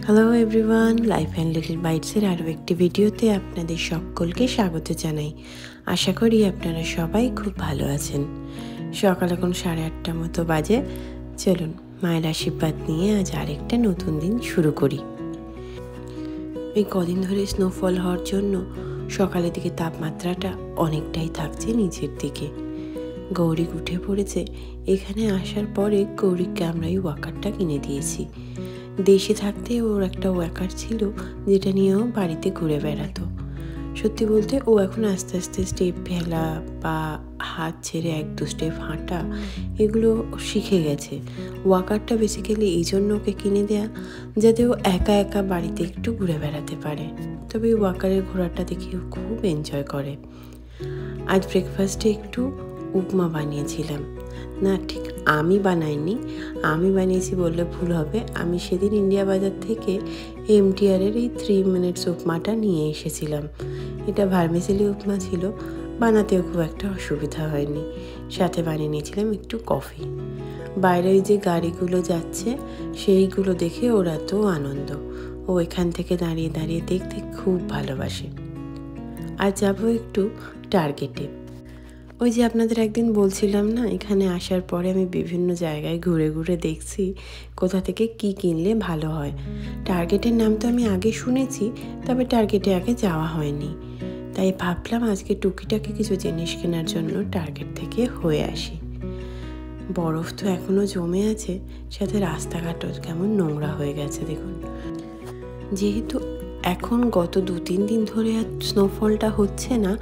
Hello everyone, life and little বাইটসের আরও একটি ভিডিওতে আপনাদের সকলকে স্বাগত জানাই। আশা করি আপনারা সবাই খুব ভালো আছেন। সকাল এখন 8:30 মতো বাজে। চলুন মায়ের আশীর্বাদ নিয়ে আজ আরেকটা নতুন দিন শুরু করি। এই কদিন ধরে স্নোফল হওয়ার জন্য সকালের দিকে তাপমাত্রাটা অনেকটাই থাকছে নিচের দিকে। গৌরিক উঠে পড়েছে। এখানে আসার পরে গৌরিককে আমরা এই ওয়াকারটা কিনে দিয়েছি। দেশে থাকতে ওর একটা ওয়াকার ছিল, যেটা নিয়েও বাড়িতে ঘুরে বেড়াতো। সত্যি বলতে ও এখন আস্তে আস্তে স্টেপ ফেলা বা হাত ছেড়ে 1-2 স্টেপ হাঁটা এগুলো শিখে গেছে। ওয়াকারটা বেসিক্যালি এই জন্য ওকে কিনে দেয়া, যাতে ও একা একা বাড়িতে একটু ঘুরে বেড়াতে পারে। তবে এই ওয়াকারের ঘোরাটা দেখে ও খুব এনজয় করে। আজ ব্রেকফাস্টে একটু উপমা বানিয়েছিলাম। না, ঠিক আমি বানাইনি, আমি বানিয়েছি বললে ভুল হবে। আমি সেদিন ইন্ডিয়া বাজার থেকে এমটিআরের এই 3 মিনিটস উপমাটা নিয়ে এসেছিলাম। এটা ভার্মিসেলি উপমা ছিল, বানাতেও খুব একটা অসুবিধা হয়নি। সাথে বানিয়ে নিয়েছিলাম একটু কফি। বাইরে ওই যে গাড়িগুলো যাচ্ছে সেইগুলো দেখে ওরা তো আনন্দ। ও এখান থেকে দাঁড়িয়ে দাঁড়িয়ে দেখতে খুব ভালোবাসে। আর যাবো একটু টার্গেটে। ওই যে আপনাদের একদিন বলছিলাম না, এখানে আসার পরে আমি বিভিন্ন জায়গায় ঘুরে ঘুরে দেখছি কোথা থেকে কি কিনলে ভালো হয়। টার্গেটের নাম তো আমি আগে শুনেছি, তবে টার্গেটে আগে যাওয়া হয়নি। তাই ভাবলাম আজকে টুকিটাকি কিছু জিনিস কেনার জন্য টার্গেট থেকে হয়ে আসি। বরফ তো এখনও জমে আছে, সাথে রাস্তাঘাটও কেমন নোংরা হয়ে গেছে দেখুন। যেহেতু এখন গত 2-3 দিন ধরে আর স্নোফলটা হচ্ছে না,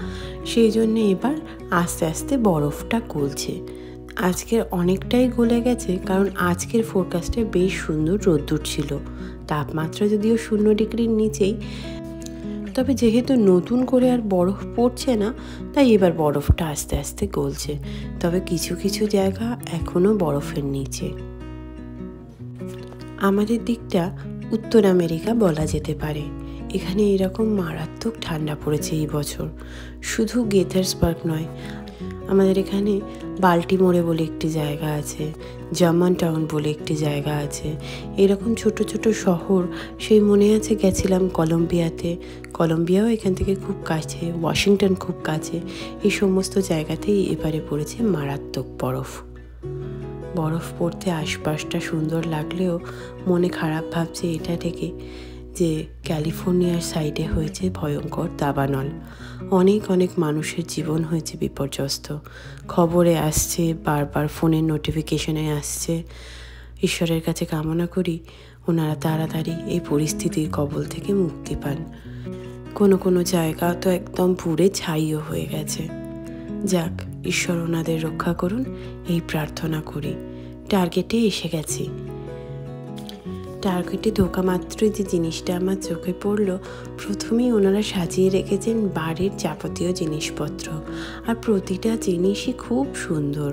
সেই জন্য এবার আস্তে আস্তে বরফটা গলছে। আজকের অনেকটাই গলে গেছে, কারণ আজকের ফোরকাস্টে বেশ সুন্দর রোদ্দুর ছিল। তাপমাত্রা যদিও 0 ডিগ্রির নিচেই, তবে যেহেতু নতুন করে আর বরফ পড়ছে না, তাই এবার বরফটা আস্তে আস্তে গলছে। তবে কিছু কিছু জায়গা এখনও বরফের নিচে। আমাদের দিকটা উত্তর আমেরিকা বলা যেতে পারে। এখানে এরকম মারাত্মক ঠান্ডা পড়েছে এই বছর। শুধু গেথার্সবার্গ নয়, আমাদের এখানে বাল্টিমোরে বলে একটি জায়গা আছে, জার্মান টাউন বলে একটি জায়গা আছে। এরকম ছোট ছোট শহর, সেই মনে আছে গেছিলাম কলম্বিয়াতে। কলম্বিয়াও এখান থেকে খুব কাছে, ওয়াশিংটন খুব কাছে। এই সমস্ত জায়গাতেই এবারে পড়েছে মারাত্মক বরফ। বরফ পড়তে আশপাশটা সুন্দর লাগলেও মনে খারাপ ভাবছে এটা থেকে যে ক্যালিফোর্নিয়ার সাইডে হয়েছে ভয়ঙ্কর দাবানল। অনেক অনেক মানুষের জীবন হয়েছে বিপর্যস্ত। খবরে আসছে, বারবার ফোনের নোটিফিকেশনে আসছে। ঈশ্বরের কাছে কামনা করি ওনারা তাড়াতাড়ি এই পরিস্থিতির কবল থেকে মুক্তি পান। কোনো কোনো জায়গা তো একদম পুড়ে ছাইও হয়ে গেছে। যাক, ঈশ্বর ওনাদের রক্ষা করুন, এই প্রার্থনা করি। টার্গেটে এসে গেছি। টার্গেটে ঢোকা মাত্রই যে জিনিসটা আমার চোখে পড়লো, প্রথমেই ওনারা সাজিয়ে রেখেছেন বাড়ির যাবতীয় জিনিসপত্র। আর প্রতিটা জিনিসই খুব সুন্দর।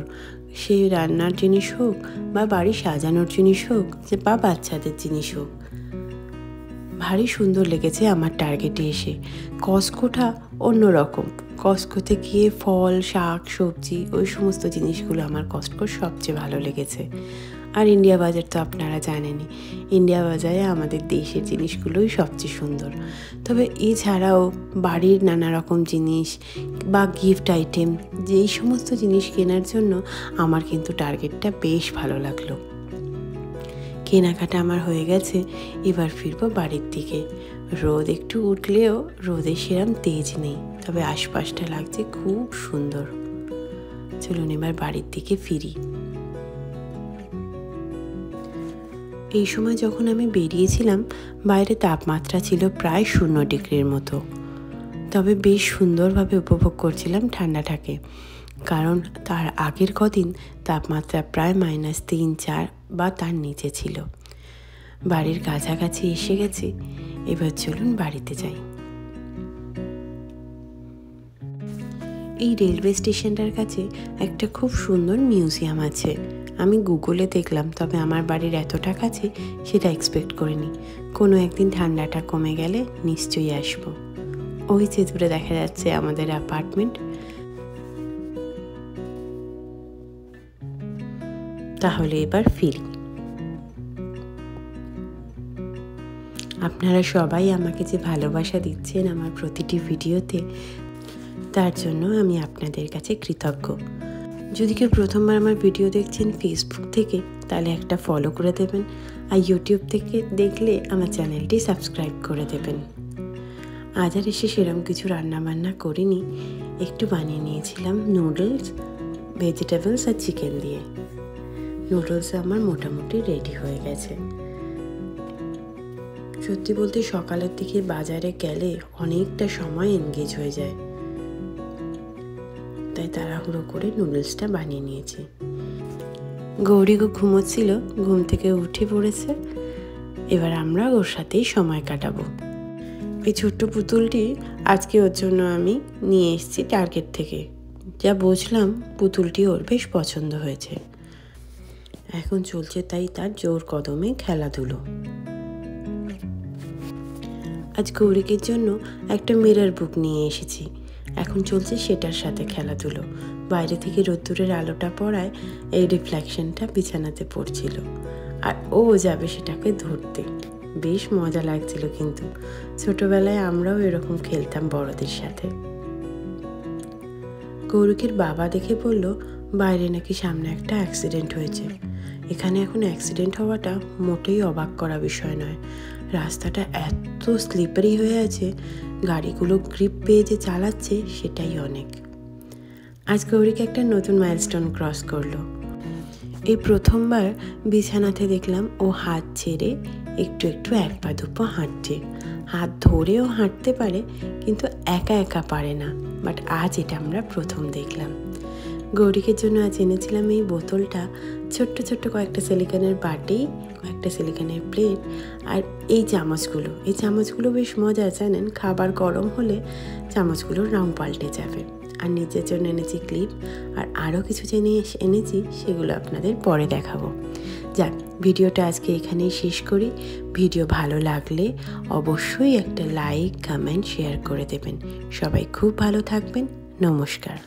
সে রান্নার জিনিস হোক বা বাড়ি সাজানোর জিনিস হোক, বা বাচ্চাদের জিনিস হোক, ভারী সুন্দর লেগেছে আমার টার্গেটে এসে। কস্কোটা অন্যরকম। কস্কোতে গিয়ে ফল, শাক, সবজি ওই সমস্ত জিনিসগুলো আমার কস্কোর সবচেয়ে ভালো লেগেছে। আর ইন্ডিয়া বাজার তো আপনারা জানেনই, ইন্ডিয়া বাজারে আমাদের দেশের জিনিসগুলোই সবচেয়ে সুন্দর। তবে এছাড়াও বাড়ির নানা রকম জিনিস বা গিফট আইটেম, যেই সমস্ত জিনিস কেনার জন্য আমার কিন্তু টার্গেটটা বেশ ভালো লাগলো। কেনাকাটা আমার হয়ে গেছে, এবার ফিরবো বাড়ির দিকে। রোদ একটু উঠলেও রোদের সেরম তেজ নেই, তবে আশপাশটা লাগছে খুব সুন্দর। চলুন এবার বাড়ির দিকে ফিরি। এই সময় যখন আমি বেরিয়েছিলাম, বাইরে তাপমাত্রা ছিল প্রায় 0 ডিগ্রির মতো। তবে বেশ সুন্দরভাবে উপভোগ করছিলাম ঠান্ডাটাকে, কারণ তার আগের কদিন তাপমাত্রা প্রায় -3-4 বা তার নিচে ছিল। বাড়ির কাছাকাছি এসে গেছি, এবার চলুন বাড়িতে যাই। এই রেলওয়ে স্টেশনটার কাছে একটা খুব সুন্দর মিউজিয়াম আছে। আমি গুগলে দেখলাম, তবে আমার বাড়ির এতটা কাছে সেটা এক্সপেক্ট করিনি। কোনো একদিন ঠান্ডাটা কমে গেলে নিশ্চয়ই আসবো। ওই যে দূরে দেখা যাচ্ছে আমাদের অ্যাপার্টমেন্ট। তাহলে এবার ফিরি। আপনারা সবাই আমাকে যে ভালোবাসা দিচ্ছেন আমার প্রতিটি ভিডিওতে, তার জন্য আমি আপনাদের কাছে কৃতজ্ঞ। যদি কেউ প্রথমবার আমার ভিডিও দেখছেন ফেসবুক থেকে, তাহলে একটা ফলো করে দেবেন, আর ইউটিউব থেকে দেখলে আমার চ্যানেলটি সাবস্ক্রাইব করে দেবেন। আজ আর এসে সেরকম কিছু রান্নাবান্না করিনি, একটু বানিয়ে নিয়েছিলাম নুডলস, ভেজিটেবলস আর চিকেন দিয়ে। নুডলস আমার মোটামুটি রেডি হয়ে গেছে। সত্যি বলতে সকালের দিকে বাজারে গেলে অনেকটা সময় এনগেজ হয়ে যায়, তাই তাড়াহুড়ো করে নুডলসটা বানিয়ে নিয়েছি। গৌরীগো ঘুমোচ্ছিল, ঘুম থেকে উঠে পড়েছে, এবার আমরা ওর সাথেই সময় কাটাবো। এই ছোট্ট পুতুলটি আজকে ওর জন্য আমি নিয়ে এসেছি টার্গেট থেকে। যা বুঝলাম পুতুলটি ওর বেশ পছন্দ হয়েছে। এখন চলছে তাই তার জোর কদমে খেলাধুলো। আজ গৌরিকের জন্য একটা মিরর বুক নিয়ে এসেছি, এখন চলছে সেটার সাথে খেলাধুলো। বাইরে থেকে রোদ্দুরের আলোটা পড়ায় এই রিফ্লেকশনটা বিছানাতে পড়ছিল, আর ও যাবে সেটাকে ধরতে। বেশ মজা লাগছিল, কিন্তু ছোটবেলায় আমরাও এরকম খেলতাম বড়দের সাথে। গৌরিকের বাবা দেখে বলল বাইরে নাকি সামনে একটা অ্যাক্সিডেন্ট হয়েছে। এখানে এখন অ্যাক্সিডেন্ট হওয়াটা মোটেই অবাক করা বিষয় নয়। রাস্তাটা এত স্লিপারি হয়ে আছে, গাড়িগুলো গ্রিপ পেয়ে যে চালাচ্ছে সেটাই অনেক। আজ গৌরিক একটা নতুন মাইলস্টোন ক্রস করলো। এই প্রথমবার বিছানাতে দেখলাম ও হাত ছেড়ে একটু একটু এক পা দুপা হাঁটছে। হাত ধরেও হাঁটতে পারে, কিন্তু একা একা পারে না। বাট আজ এটা আমরা প্রথম দেখলাম। গৌরিকের জন্য আজ এনেছিলাম এই বোতলটা, ছোট্ট ছোট্ট কয়েকটা সিলিকনের বাটি, কয়েকটা সিলিকনের প্লেট, আর এই চামচগুলো বেশ মজা, জানেন, খাবার গরম হলে চামচগুলোর রং পাল্টে যাবে। আর নিজের জন্য এনেছি ক্লিপ, আর আরও কিছু জিনিস এনেছি, সেগুলো আপনাদের পরে দেখাবো। যাক, ভিডিওটা আজকে এখানেই শেষ করি। ভিডিও ভালো লাগলে অবশ্যই একটা লাইক, কমেন্ট, শেয়ার করে দেবেন। সবাই খুব ভালো থাকবেন। নমস্কার।